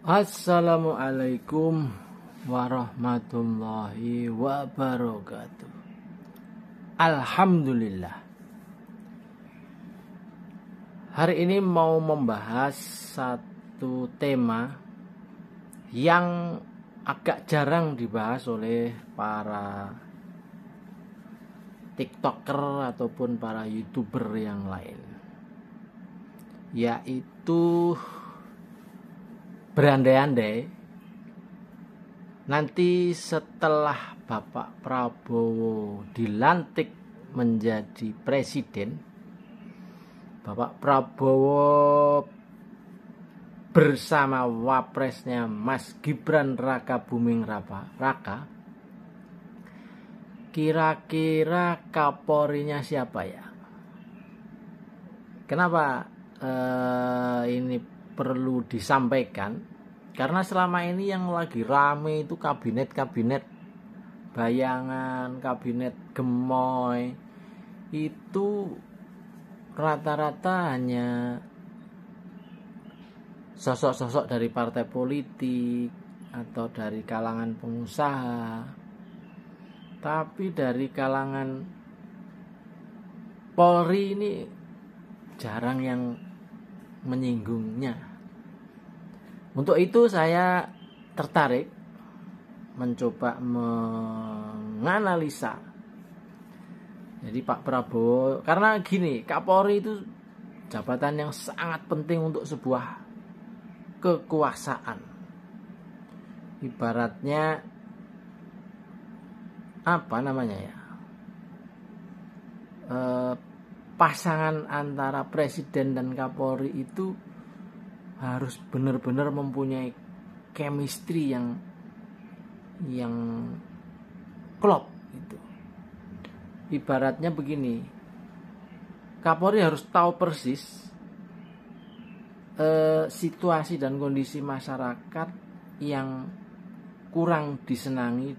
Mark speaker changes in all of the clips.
Speaker 1: Assalamualaikum warahmatullahi wabarakatuh. Alhamdulillah. Hari ini mau membahas satu tema yang agak jarang dibahas oleh para TikToker ataupun para YouTuber yang lain, yaitu berandai-andai nanti setelah Bapak Prabowo dilantik menjadi presiden, Bapak Prabowo bersama wapresnya Mas Gibran Raka Buming Raka, kira-kira Kapolrinya siapa ya? Kenapa ini perlu disampaikan? Karena selama ini yang lagi rame itu kabinet bayangan, kabinet gemoy, itu rata-rata hanya sosok-sosok dari partai politik atau dari kalangan pengusaha. Tapi dari kalangan Polri ini jarang yang menyinggungnya. Untuk itu saya tertarik mencoba menganalisa. Jadi Pak Prabowo, karena gini, Kapolri itu jabatan yang sangat penting untuk sebuah kekuasaan. Ibaratnya apa namanya ya? Pasangan antara presiden dan Kapolri itu harus benar-benar mempunyai chemistry yang klop gitu. Ibaratnya begini, Kapolri harus tahu persis situasi dan kondisi masyarakat yang kurang disenangi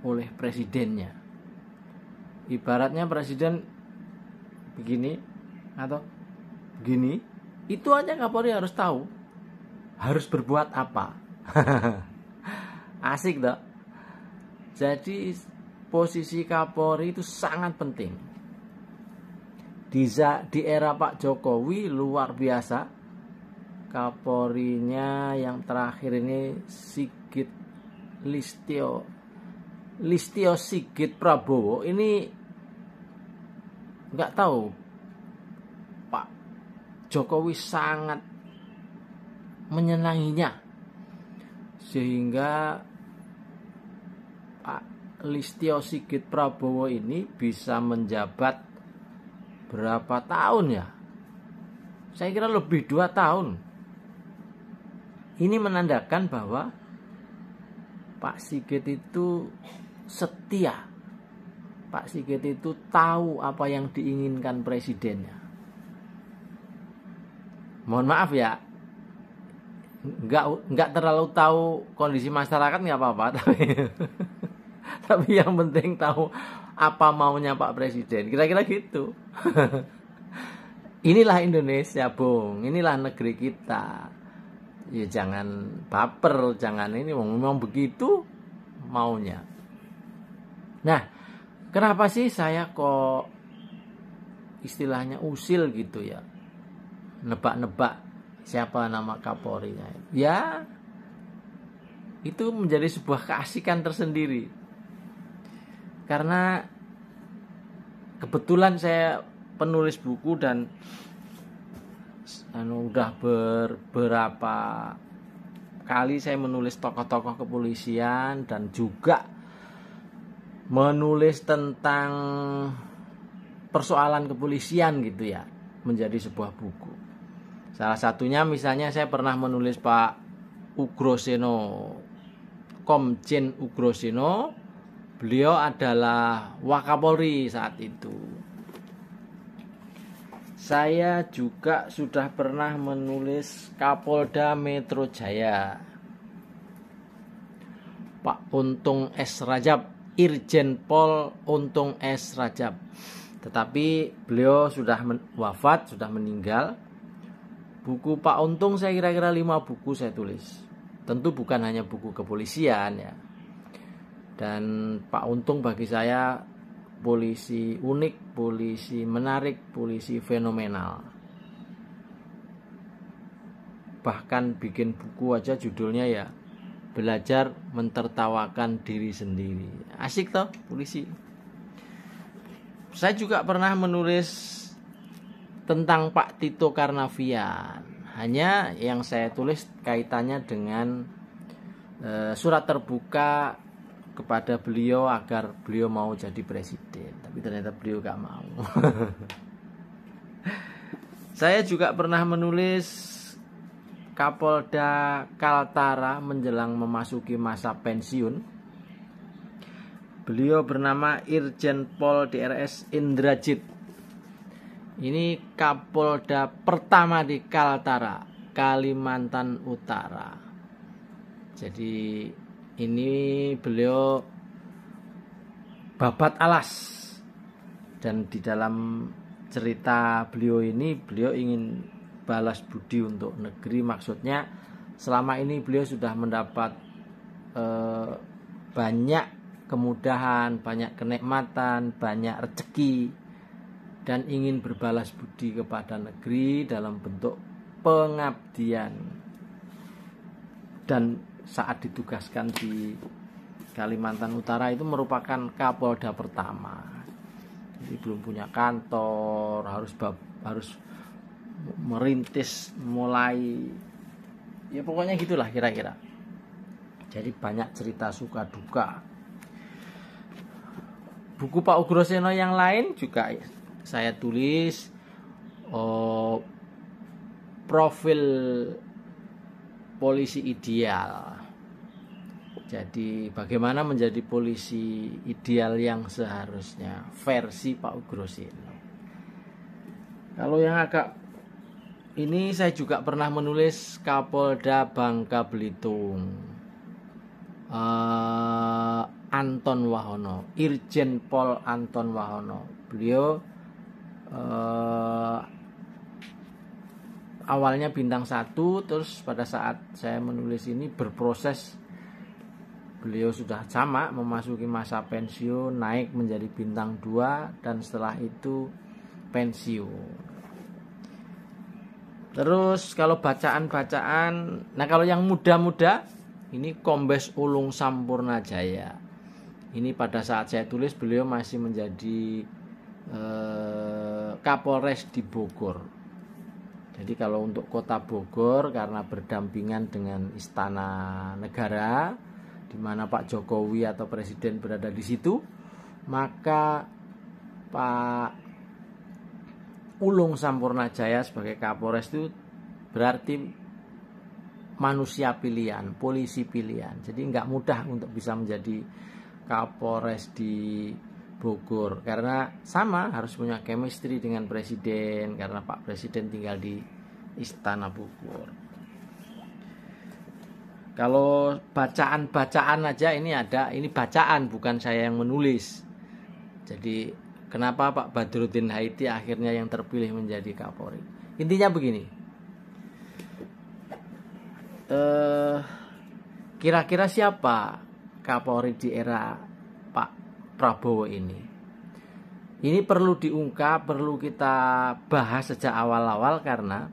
Speaker 1: oleh presidennya. Ibaratnya presiden begini atau begini, itu aja Kapolri harus tahu, harus berbuat apa. Asik toh. Jadi posisi Kapolri itu sangat penting. Di era Pak Jokowi luar biasa. Kapolrinya yang terakhir ini Listio Sigit Prabowo ini, nggak tahu, Pak Jokowi sangat menyenanginya sehingga Pak Listio Sigit Prabowo ini bisa menjabat berapa tahun ya? Saya kira lebih 2 tahun. Ini menandakan bahwa Pak Sigit itu setia. Pak Sigit itu tahu apa yang diinginkan presidennya. Mohon maaf ya, nggak terlalu tahu kondisi masyarakat nggak apa-apa, tapi yang penting tahu apa maunya Pak Presiden. Kira-kira gitu. Inilah Indonesia, Bung. Inilah negeri kita. Ya jangan baper, jangan ini, memang begitu maunya. Nah, kenapa sih saya kok istilahnya usil gitu ya, nebak-nebak siapa nama Kapolrinya? Ya, itu menjadi sebuah keasikan tersendiri. Karena kebetulan saya penulis buku dan udah beberapa kali saya menulis tokoh-tokoh kepolisian dan juga menulis tentang persoalan kepolisian gitu ya, menjadi sebuah buku. Salah satunya misalnya saya pernah menulis Pak Ugroseno, Komjen Ugroseno. Beliau adalah Wakapolri saat itu. Saya juga sudah pernah menulis Kapolda Metro Jaya, Pak Untung S. Rajab, Irjen Pol Untung S. Rajab. Tetapi beliau sudah wafat, sudah meninggal. Buku Pak Untung saya kira-kira 5 buku saya tulis. tentu bukan hanya buku kepolisian ya. Dan Pak Untung bagi saya polisi unik, polisi menarik, polisi fenomenal. Bahkan bikin buku aja judulnya ya belajar mentertawakan diri sendiri. Asik toh polisi. Saya juga pernah menulis tentang Pak Tito Karnavian. Hanya yang saya tulis kaitannya dengan surat terbuka kepada beliau agar beliau mau jadi presiden. Tapi ternyata beliau gak mau. Saya juga pernah menulis Kapolda Kaltara menjelang memasuki masa pensiun. Beliau bernama Irjen Pol Drs Indrajit. Ini Kapolda pertama di Kaltara, Kalimantan Utara. Jadi ini beliau babat alas. Dan di dalam cerita beliau ini, beliau ingin balas budi untuk negeri. Maksudnya selama ini beliau sudah mendapat banyak kemudahan, banyak kenikmatan, banyak rezeki, dan ingin berbalas budi kepada negeri dalam bentuk pengabdian. Dan saat ditugaskan di Kalimantan Utara itu merupakan Kapolda pertama. Jadi belum punya kantor, harus merintis mulai, ya pokoknya gitulah kira-kira. Jadi banyak cerita suka duka. Buku Pak Ugroseno yang lain juga saya tulis profil polisi ideal. Jadi bagaimana menjadi polisi ideal yang seharusnya versi Pak Ugroseno. Kalau yang agak ini saya juga pernah menulis Kapolda Bangka Belitung, Anton Wahono, Irjen Pol Anton Wahono. Beliau awalnya bintang 1, terus pada saat saya menulis ini berproses, beliau sudah sama memasuki masa pensiun, naik menjadi bintang 2, dan setelah itu pensiun. Terus kalau bacaan-bacaan, nah kalau yang muda-muda ini Kombes Ulung Sampurnajaya. Ini pada saat saya tulis beliau masih menjadi Kapolres di Bogor. Jadi kalau untuk kota Bogor karena berdampingan dengan Istana Negara, di mana Pak Jokowi atau Presiden berada di situ, maka Pak Ulung Sampurnajaya sebagai Kapolres itu berarti manusia pilihan, polisi pilihan. Jadi nggak mudah untuk bisa menjadi Kapolres di Bogor karena sama harus punya chemistry dengan Presiden karena Pak Presiden tinggal di Istana Bogor. Kalau bacaan-bacaan aja ini ada, ini bacaan bukan saya yang menulis. Jadi kenapa Pak Badrudin Haiti akhirnya yang terpilih menjadi Kapolri? Intinya begini. Kira-kira siapa Kapolri di era Pak Prabowo ini? Ini perlu diungkap, perlu kita bahas sejak awal-awal karena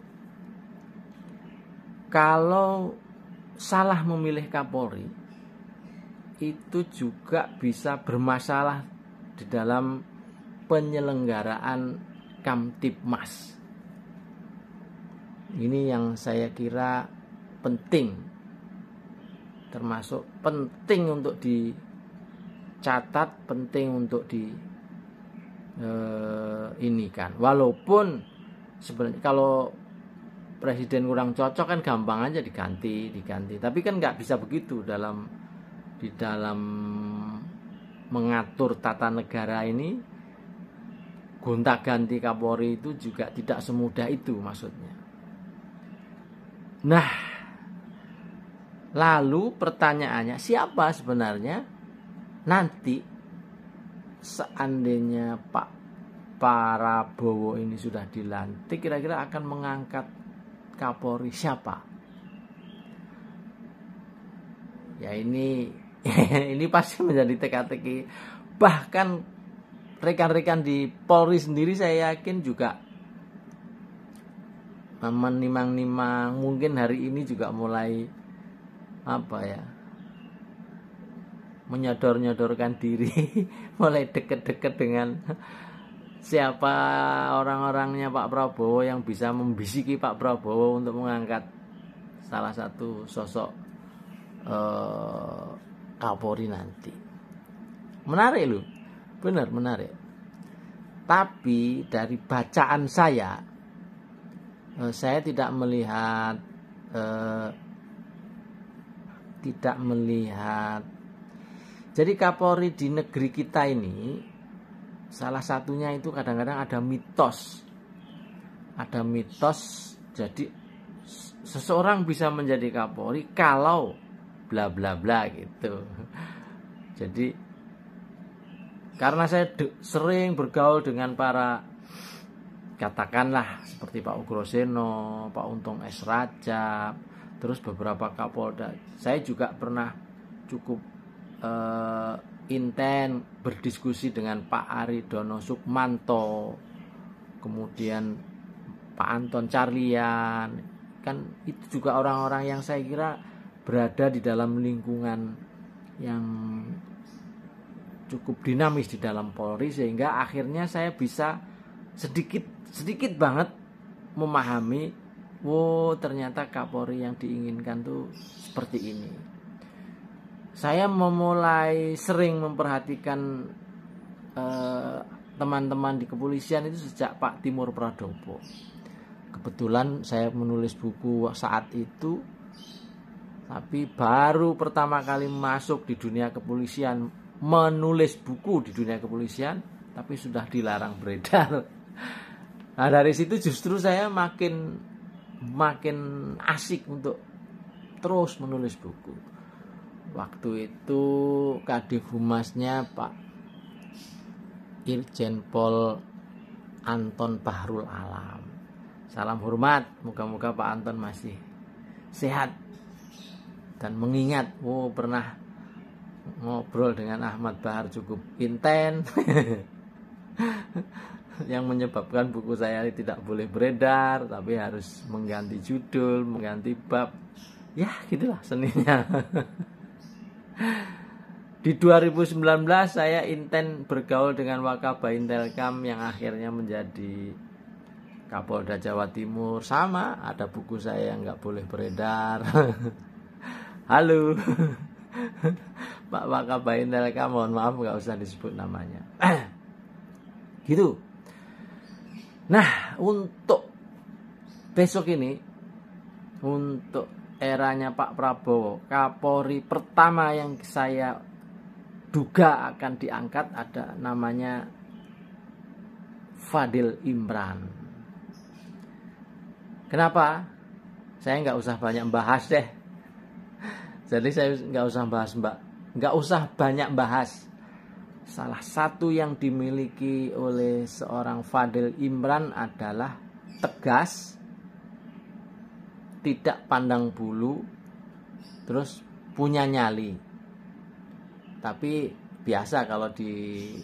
Speaker 1: kalau salah memilih Kapolri itu juga bisa bermasalah di dalam penyelenggaraan Kamtibmas. Ini yang saya kira penting, termasuk penting untuk dicatat, penting untuk ini kan. Walaupun sebenarnya kalau presiden kurang cocok kan gampang aja diganti. Tapi kan nggak bisa begitu di dalam mengatur tata negara ini. Gonta-ganti Kapolri itu juga tidak semudah itu maksudnya. Nah, lalu pertanyaannya siapa sebenarnya nanti seandainya Pak Prabowo ini sudah dilantik, kira-kira akan mengangkat Kapolri siapa? Ya ini ini pasti menjadi teka-teki. Bahkan rekan-rekan di Polri sendiri saya yakin juga menimang-nimang, mungkin hari ini juga mulai menyodor-nyodorkan diri, mulai deket-deket dengan siapa orang-orangnya Pak Prabowo yang bisa membisiki Pak Prabowo untuk mengangkat salah satu sosok Kapolri nanti. Menarik loh, benar menarik. Tapi dari bacaan saya tidak melihat. Jadi Kapolri di negeri kita ini salah satunya itu kadang-kadang ada mitos. Ada mitos, jadi seseorang bisa menjadi Kapolri kalau bla bla bla gitu. Jadi karena saya sering bergaul dengan para, katakanlah seperti Pak Ugroseno, Pak Untung S. Rajab, terus beberapa Kapolda. Saya juga pernah cukup inten berdiskusi dengan Pak Aridono Sukmanto, kemudian Pak Anton Carlian. Kan itu juga orang-orang yang saya kira berada di dalam lingkungan yang cukup dinamis di dalam Polri, sehingga akhirnya saya bisa sedikit banget memahami, ternyata Kapolri yang diinginkan tuh seperti ini. Saya memulai sering memperhatikan teman-teman di kepolisian itu sejak Pak Timur Pradopo. Kebetulan saya menulis buku saat itu, tapi baru pertama kali masuk di dunia kepolisian, menulis buku di dunia kepolisian, tapi sudah dilarang beredar. Nah dari situ justru saya makin asik untuk terus menulis buku. Waktu itu Kadif Humasnya Pak Irjen Pol Anton Bahrul Alam. Salam hormat, moga-moga Pak Anton masih sehat dan mengingat, pernah ngobrol dengan Ahmad Bahar cukup intens yang menyebabkan buku saya tidak boleh beredar, tapi harus mengganti judul, mengganti bab. Ya gitulah seninya. Di 2019 saya inten bergaul dengan Wakabaintelkam yang akhirnya menjadi Kapolda Jawa Timur. Sama, ada buku saya yang nggak boleh beredar. Halo Pak Wakabaintelkam, mohon maaf nggak usah disebut namanya. Gitu. Nah untuk besok ini, untuk eranya Pak Prabowo, Kapolri pertama yang saya duga akan diangkat ada namanya Fadil Imran. Kenapa? Saya nggak usah banyak bahas deh. Jadi saya nggak usah banyak bahas. Salah satu yang dimiliki oleh seorang Fadil Imran adalah tegas, tidak pandang bulu, terus punya nyali. Tapi biasa kalau di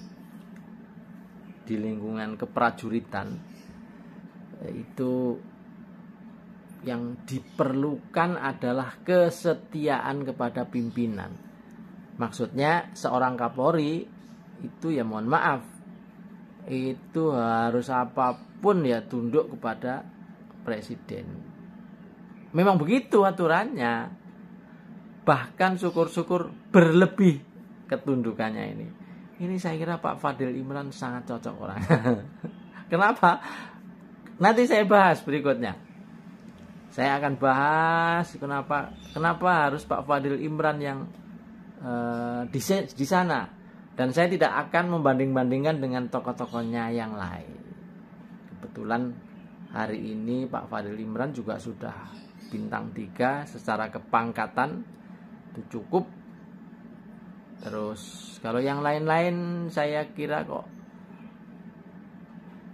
Speaker 1: lingkungan keprajuritan itu yang diperlukan adalah kesetiaan kepada pimpinan. Maksudnya seorang Kapolri itu ya mohon maaf, itu harus apapun ya tunduk kepada presiden. Memang begitu aturannya. Bahkan syukur-syukur berlebih ketundukannya ini. Ini saya kira Pak Fadil Imran sangat cocok orang. Kenapa? Nanti saya bahas berikutnya. Saya akan bahas kenapa harus Pak Fadil Imran yang di sana. Dan saya tidak akan membanding-bandingkan dengan tokoh-tokohnya yang lain. Kebetulan hari ini Pak Fadil Imran juga sudah bintang 3 secara kepangkatan, itu cukup. Terus kalau yang lain-lain saya kira kok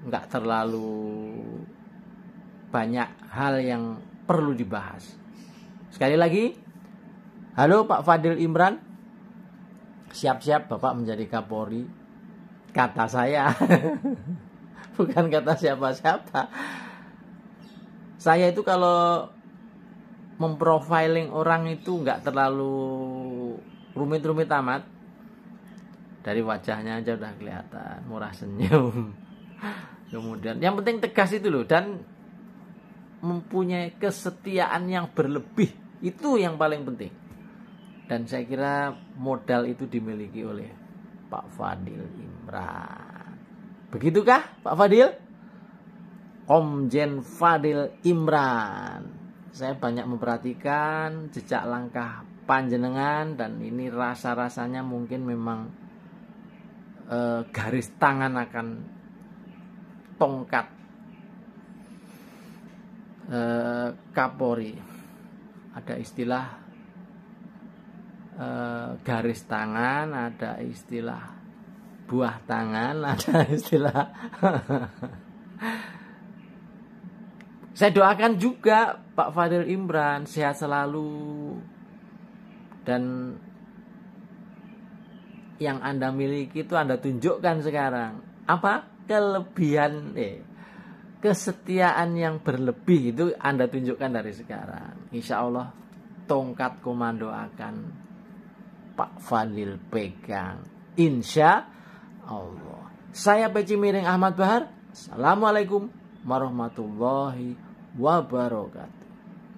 Speaker 1: nggak terlalu banyak hal yang perlu dibahas. Sekali lagi, Halo Pak Fadil Imran, siap-siap Bapak menjadi Kapolri. Kata saya, bukan kata siapa-siapa. Saya itu kalau memprofiling orang itu nggak terlalu rumit-rumit amat. Dari wajahnya aja udah kelihatan, murah senyum. Kemudian yang penting tegas itu loh, dan mempunyai kesetiaan yang berlebih, itu yang paling penting. Dan saya kira modal itu dimiliki oleh Pak Fadil Imran. Begitukah Pak Fadil? Komjen Fadil Imran. Saya banyak memperhatikan jejak langkah panjenengan, dan ini rasa-rasanya mungkin memang garis tangan akan tongkat Kapolri. Ada istilah garis tangan, ada istilah buah tangan, ada istilah saya doakan juga Pak Fadil Imran sehat selalu, dan yang Anda miliki itu Anda tunjukkan sekarang. Apa? Kelebihan kesetiaan yang berlebih itu Anda tunjukkan dari sekarang. Insya Allah tongkat komando akan Pak Fadil pegang, insya Allah. Saya Peci Miring Ahmad Bahar. Assalamualaikum warahmatullahi wabarakatuh.